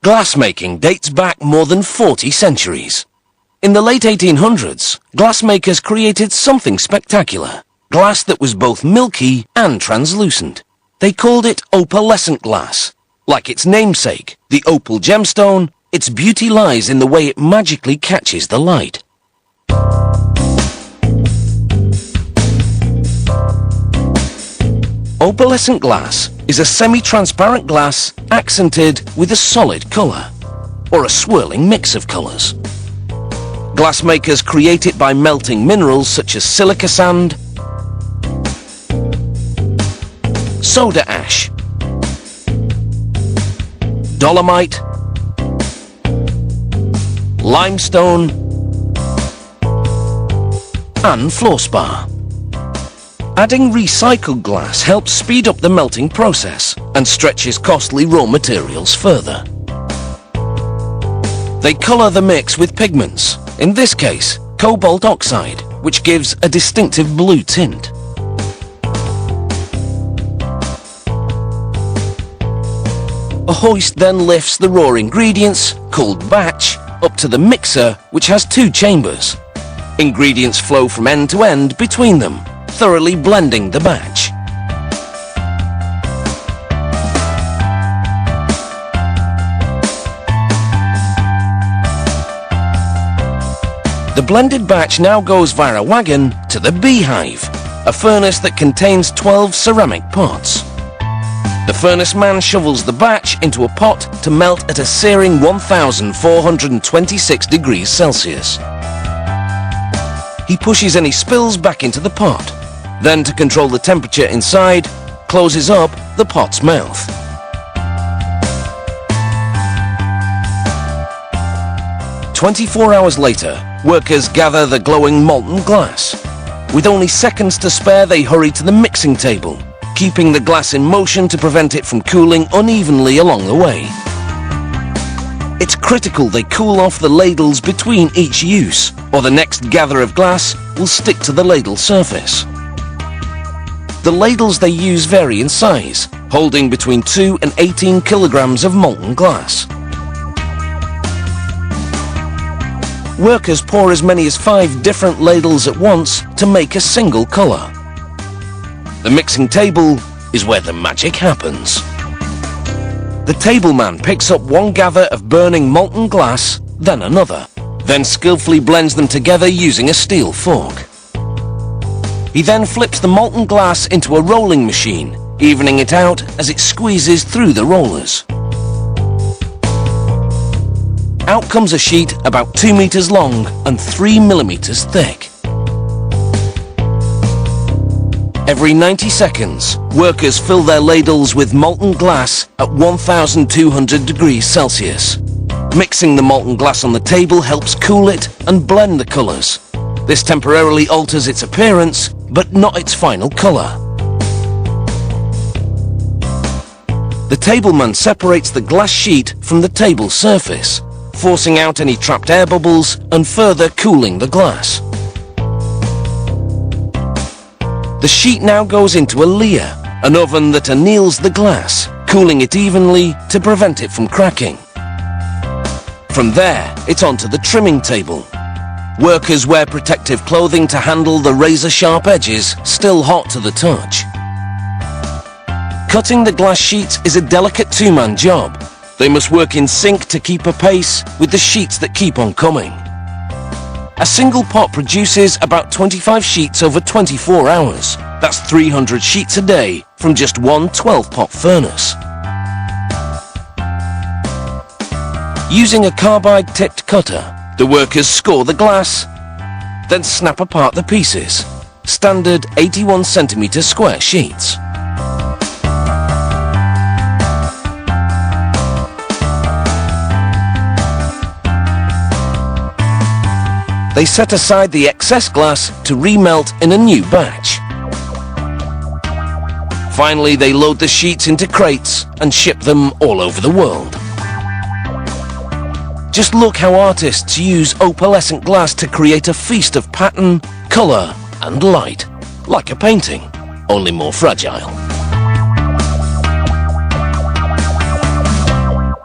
Glassmaking dates back more than 40 centuries. In the late 1800s, glassmakers created something spectacular. Glass that was both milky and translucent. They called it opalescent glass. Like its namesake, the opal gemstone, its beauty lies in the way it magically catches the light. Opalescent glass is a semi-transparent glass accented with a solid colour, or a swirling mix of colours. Glassmakers create it by melting minerals such as silica sand, soda ash, dolomite, limestone, and fluorspar. Adding recycled glass helps speed up the melting process and stretches costly raw materials further. They colour the mix with pigments, in this case cobalt oxide, which gives a distinctive blue tint. A hoist then lifts the raw ingredients, called batch, up to the mixer, which has two chambers. Ingredients flow from end to end between them, thoroughly blending the batch. The blended batch now goes via a wagon to the beehive, a furnace that contains 12 ceramic pots. The furnace man shovels the batch into a pot to melt at a searing 1426 degrees Celsius. He pushes any spills back into the pot. Then, to control the temperature inside, closes up the pot's mouth. "24 hours later, workers gather the glowing molten glass. With only seconds to spare, they hurry to the mixing table, keeping the glass in motion to prevent it from cooling unevenly along the way. It's critical they cool off the ladles between each use, or the next gather of glass will stick to the ladle surface. The ladles they use vary in size, holding between 2 and 18 kilograms of molten glass. Workers pour as many as 5 different ladles at once to make a single colour. The mixing table is where the magic happens. The tableman picks up one gather of burning molten glass, then another, then skillfully blends them together using a steel fork. He then flips the molten glass into a rolling machine, evening it out as it squeezes through the rollers. Out comes a sheet about 2 meters long and 3 millimeters thick. Every 90 seconds, workers fill their ladles with molten glass at 1200 degrees Celsius. Mixing the molten glass on the table helps cool it and blend the colours. This temporarily alters its appearance, but not its final colour. The tableman separates the glass sheet from the table surface, forcing out any trapped air bubbles and further cooling the glass. The sheet now goes into a leer, an oven that anneals the glass, cooling it evenly to prevent it from cracking. From there, it's onto the trimming table. Workers wear protective clothing to handle the razor-sharp edges, still hot to the touch. Cutting the glass sheets is a delicate two-man job. They must work in sync to keep a pace with the sheets that keep on coming. A single pot produces about 25 sheets over 24 hours. That's 300 sheets a day from just one 12-pot furnace. Using a carbide-tipped cutter, the workers score the glass, then snap apart the pieces. Standard 81 centimeter square sheets. They set aside the excess glass to remelt in a new batch. Finally, they load the sheets into crates and ship them all over the world. Just look how artists use opalescent glass to create a feast of pattern, colour and light. Like a painting, only more fragile.